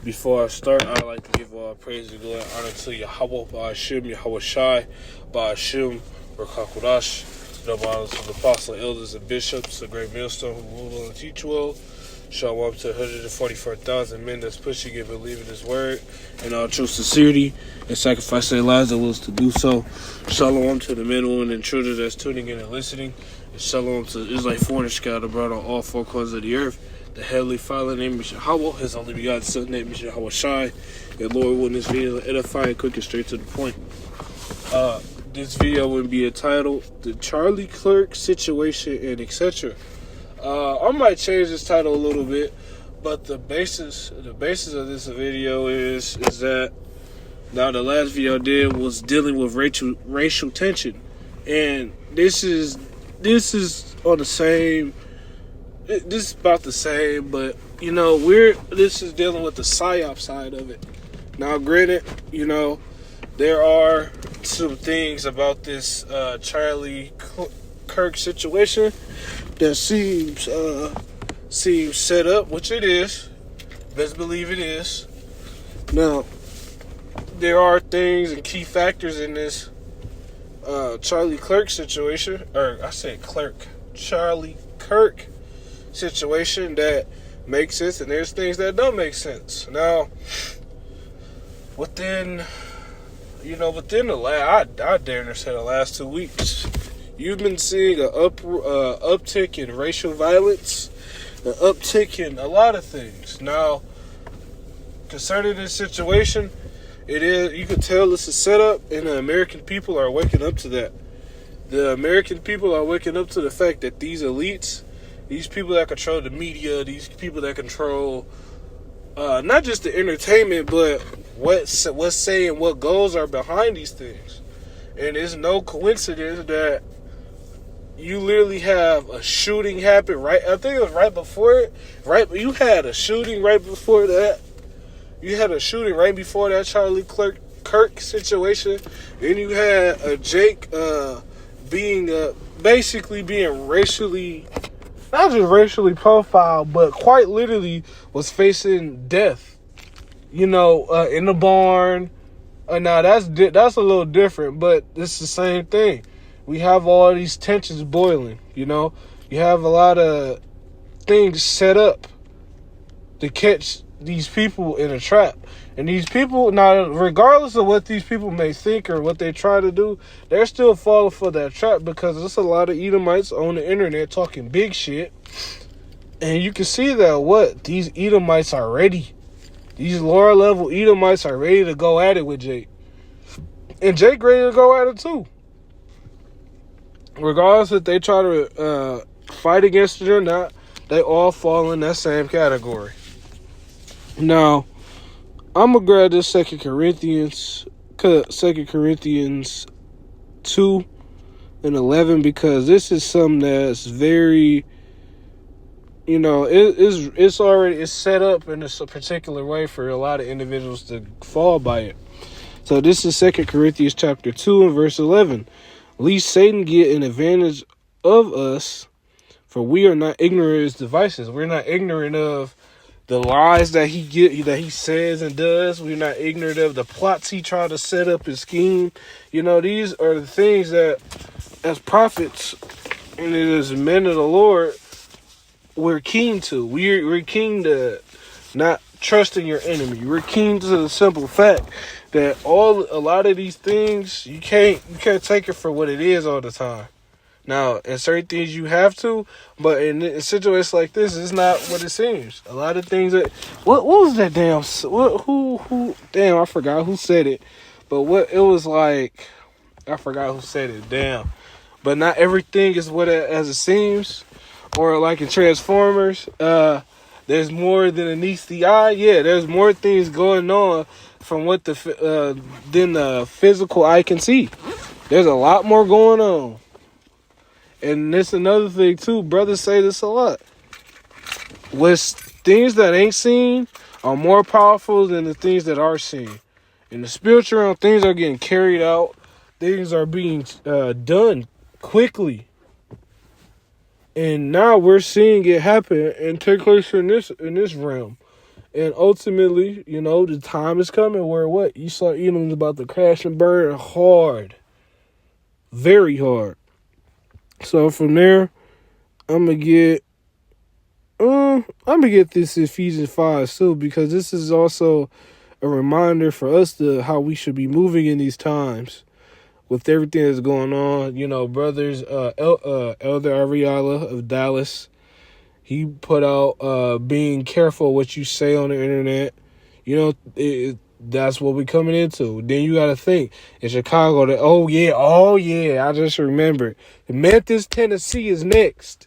Before I start, I'd like to give all praise and glory and honor to Yahweh, Ba'ashim, Yahweh Shai, Ba'ashim, Rakakudash, double honors to the apostles, elders, and bishops, the great millstone who rule and teach well. Shalom to 144,000 men that's pushing and believing his word in all true sincerity and sacrifice their lives that wills to do so. Shalom to the men, women, and children that's tuning in and listening. And shalom to Israelite foreign scattered abroad on all four corners of the earth. The Heavenly Father named Yahweh, his only begotten Son named Yahweh Shai. And Lord, when this video is edifying, quick and straight to the point. This video would be entitled The Charlie Kirk Situation and etc. I might change this title a little bit, but the basis of this video is that now the last video I did was dealing with racial tension, and this is on the same. This is about the same, but this is dealing with the psyop side of it. Now, granted, there are some things about this Charlie Kirk situation that seems set up, which it is. Best believe it is. Now, there are things and key factors in this Charlie Kirk situation, Charlie Kirk situation that makes sense, and there's things that don't make sense. Now, within the last 2 weeks, you've been seeing an uptick in racial violence, an uptick in a lot of things. Now, concerning this situation, you can tell it's a setup, and the American people are waking up to that. The American people are waking up to the fact that these elites, these people that control the media, these people that control not just the entertainment, but what's saying, what goals are behind these things. And it's no coincidence that you literally have a shooting happen right. I think it was right before it. You had a shooting right before that. You had a shooting right before that Charlie Kirk situation. And you had a Jake basically being racially, not just racially profiled, but quite literally was facing death. In the barn. Now that's a little different, but it's the same thing. We have all these tensions boiling. You have a lot of things set up to catch these people in a trap. And these people, now, regardless of what these people may think or what they try to do, they're still falling for that trap, because there's a lot of Edomites on the internet talking big shit. And you can see that these Edomites are ready. These lower level Edomites are ready to go at it with Jake. And Jake ready to go at it too. Regardless if they try to fight against it or not, they all fall in that same category. Now, I'm going to grab this 2 Corinthians 2:11, because this is something that's very, it's set up in a particular way for a lot of individuals to fall by it. So this is 2 Corinthians chapter 2 and verse 11. Lest Satan get an advantage of us, for we are not ignorant of his devices. We're not ignorant of the lies that he says and does. We're not ignorant of the plots he tried to set up and scheme. These are the things that, as prophets and as men of the Lord, we're keen to. We're keen to not trusting your enemy. We're keen to the simple fact that a lot of these things, you can't take it for what it is all the time. Now, in certain things you have to, but in situations like this, it's not what it seems. A lot of things that, what was that damn, who, damn, I forgot who said it, but it was like, I forgot who said it, damn. But not everything is as it seems, or like in Transformers, there's more than it meets the eye. Yeah, there's more things going on from what than the physical eye can see. There's a lot more going on. And this another thing too, brothers say this a lot. Things that ain't seen are more powerful than the things that are seen. In the spiritual realm, things are getting carried out. Things are being done quickly. And now we're seeing it happen and take place in this realm. And ultimately, the time is coming where what? Esau Edom is about to crash and burn hard. Very hard. So from there, I'm gonna get this Ephesians 5 too, because this is also a reminder for us to how we should be moving in these times with everything that's going on. Brothers, Elder Ariala of Dallas, he put out being careful what you say on the internet. That's what we're coming into. Then you got to think in Chicago that oh yeah, I just remembered Memphis, Tennessee is next.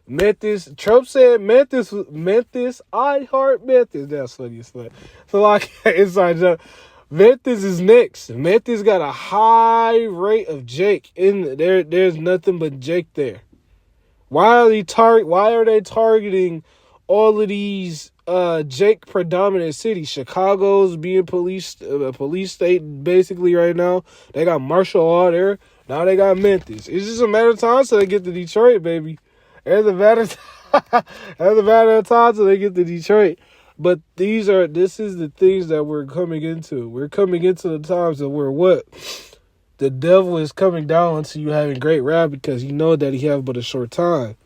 Memphis, Trump said Memphis, I heart Memphis. That's funny as fuck. So like inside joke. Memphis is next. Memphis got a high rate of Jake in there. There's nothing but Jake there. Why are they targeting all of these Jake predominant cities? Chicago's being policed, a police state basically right now. They got martial law there. Now they got Memphis. It's just a matter of time till they get to Detroit, baby. It's a matter of time till they get to Detroit. But this is the things that we're coming into. We're coming into the times that we're what? The devil is coming down to you having great wrath because you know that he have but a short time.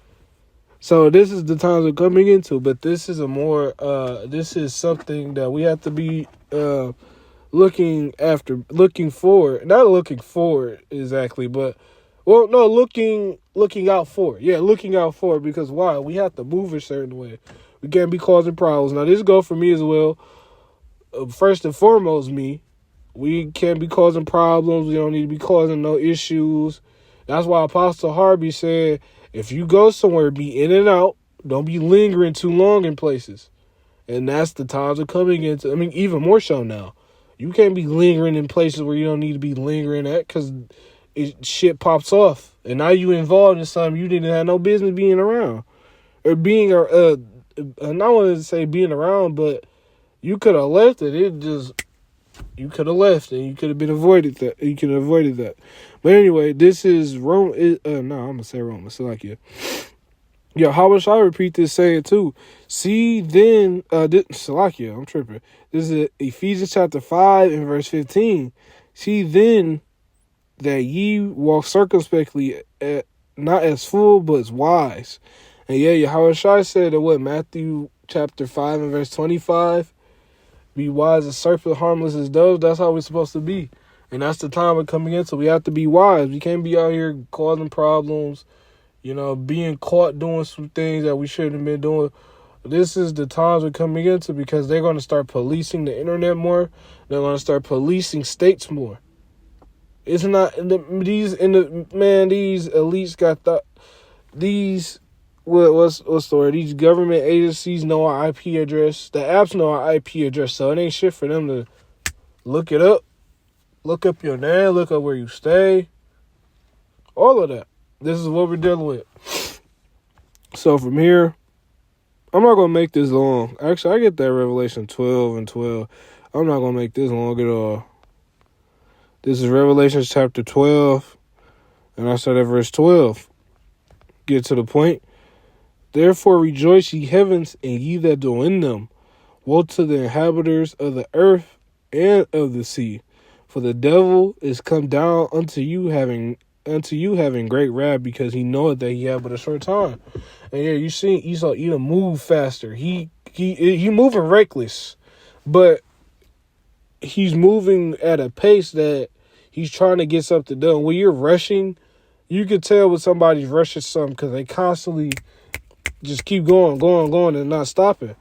So this is the times we're coming into. But this is this is something that we have to be looking forward. Not looking forward exactly, but looking out for. Yeah, looking out for, because why? We have to move a certain way. We can't be causing problems. Now, this goes for me as well. First and foremost, me. We can't be causing problems. We don't need to be causing no issues. That's why Apostle Harvey said, if you go somewhere, be in and out. Don't be lingering too long in places. And that's the times we're coming into. I mean, even more so now. You can't be lingering in places where you don't need to be lingering at because shit pops off. And now you involved in something you didn't have no business being around. Or being, and I want to say being around, but you could have left it. You could have left and you could have been avoided that. You could have avoided that. But anyway, this is Rome. I'm going to say Rome. Salakia. Yeah, how should I repeat this saying too? See then, Salakia, I'm tripping. This is Ephesians chapter 5 and verse 15. See then that ye walk circumspectly, not as fool, but as wise. And yeah, Yahushua said in Matthew chapter 5 and verse 25, be wise as serpent, harmless as doves. That's how we're supposed to be. And that's the time we're coming into. We have to be wise. We can't be out here causing problems, being caught doing some things that we shouldn't have been doing. This is the times we're coming into because they're going to start policing the internet more. They're going to start policing states more. It's not these elites got these. What's the word? These government agencies know our IP address. The apps know our IP address, so it ain't shit for them to look it up. Look up your name, look up where you stay. All of that. This is what we're dealing with. So from here, I'm not going to make this long. Actually, I get that Revelation 12 and 12. I'm not going to make this long at all. This is Revelation chapter 12, and I start at verse 12. Get to the point. Therefore rejoice, ye heavens, and ye that dwell in them. Woe to the inhabitants of the earth and of the sea, for the devil is come down unto you having great wrath, because he knoweth that he have but a short time. And yeah, you see Esau Edom move faster. He moving reckless, but he's moving at a pace that he's trying to get something done. When you're rushing, you can tell when somebody's rushing something because they constantly just keep going and not stopping.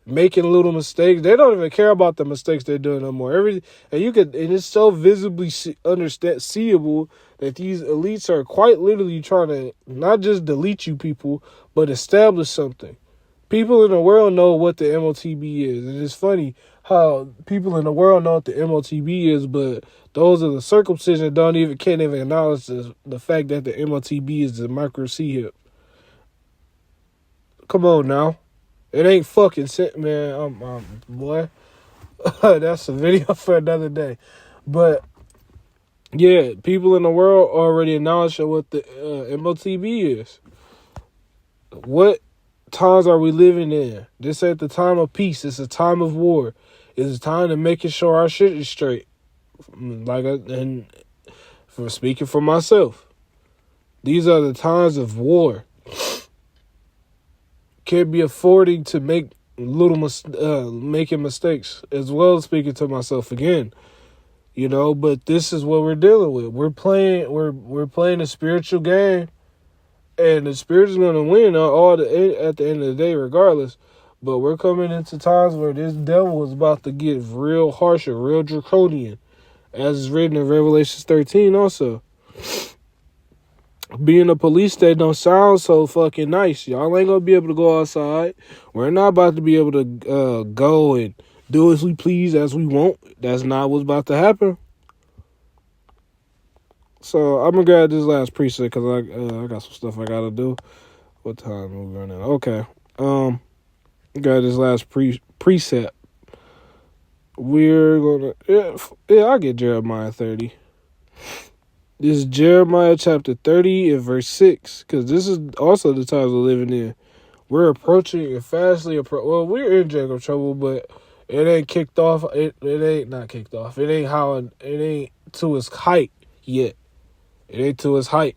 Making little mistakes. They don't even care about the mistakes they're doing no more. And it's so visibly seeable that these elites are quite literally trying to not just delete you people, but establish something. People in the world know what the MOTB is. And it's funny how people in the world know what the MOTB is, but those of the circumcision can't even acknowledge the fact that the MOTB is the micro C hip. Come on now. It ain't fucking shit, man. Boy. That's a video for another day. But, yeah, people in the world already acknowledge what the MOTB is. What times are we living in? This ain't the time of peace. It's a time of war. It's a time to making sure our shit is straight. And for speaking for myself, these are the times of war. Can't be affording to make making mistakes, as well as speaking to myself again. But this is what we're dealing with. We're playing a spiritual game, and the spirit is going to win at the end of the day, regardless. But we're coming into times where this devil is about to get real harsh and real draconian, as is written in Revelation 13 also. Being a police state don't sound so fucking nice. Y'all ain't gonna be able to go outside. We're not about to be able to go and do as we please, as we want. That's not what's about to happen. So I'm gonna grab this last preset because I got some stuff I gotta do. What time are we running? Okay. Got this last preset. We're gonna I'll get Jeremiah 30. This is Jeremiah chapter 30 and verse 6, because this is also the times we're living in. We're approaching and fastly well, we're in Jacob trouble, but it ain't kicked off. It ain't not kicked off. It ain't to its height yet. It ain't to its height.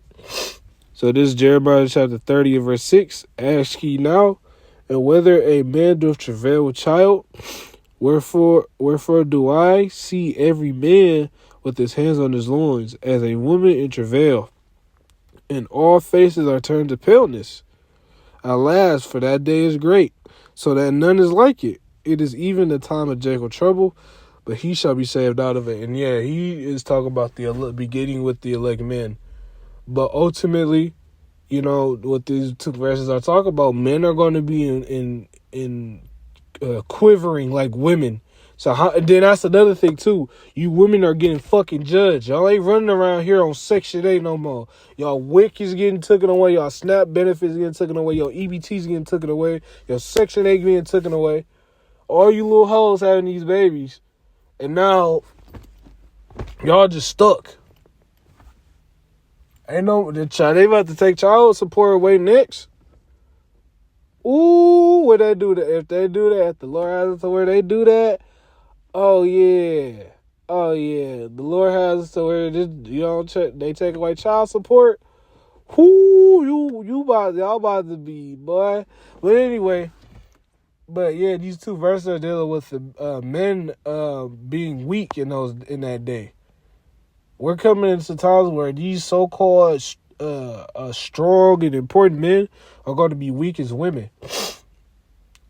So this is Jeremiah chapter 30 and verse 6. Ask ye now, and whether a man doth travail with child, wherefore do I see every man with his hands on his loins, as a woman in travail, and all faces are turned to paleness. Alas, for that day is great, so that none is like it. It is even the time of Jacob trouble, but he shall be saved out of it. And yeah, he is talking about the beginning with the elect men. But ultimately, what these two verses are talking about, men are going to be in quivering like women. So then that's another thing too. You women are getting fucking judged. Y'all ain't running around here on Section 8 no more. Y'all WIC is getting taken away. Y'all SNAP benefits getting taken away. Your EBT's getting taken away. Your Section 8 getting taken away. All you little hoes having these babies. And now, y'all just stuck. They about to take child support away next. Ooh, would they do that? If they do that, if the Lord has it to where they do that, oh yeah. The Lord has it to where they take away child support. Whoo, y'all about to be, boy. But anyway, yeah, these two verses are dealing with the men being weak in that day. We're coming into times where these so-called strong and important men are going to be weak as women.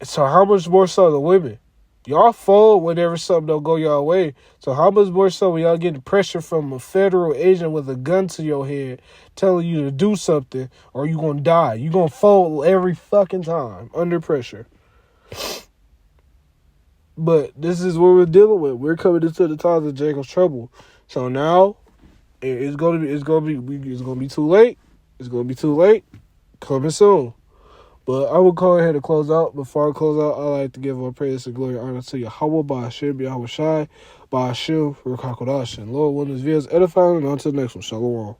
So how much more so the women? Y'all fold whenever something don't go your way. So how much more so when y'all getting pressure from a federal agent with a gun to your head telling you to do something or you going to die? You going to fold every fucking time under pressure. But this is what we're dealing with. We're coming into the times of Jacob's trouble. So now it's gonna be too late. It's gonna be too late. Coming soon. But I will go ahead and close out. Before I close out, I like to give all praise and glory and honor to Yahweh, Ba'ashem, Yahweh Shai, Ba'ashem, Rukakodash. And Lord, when this video is edifying, and on to the next one. Shalom.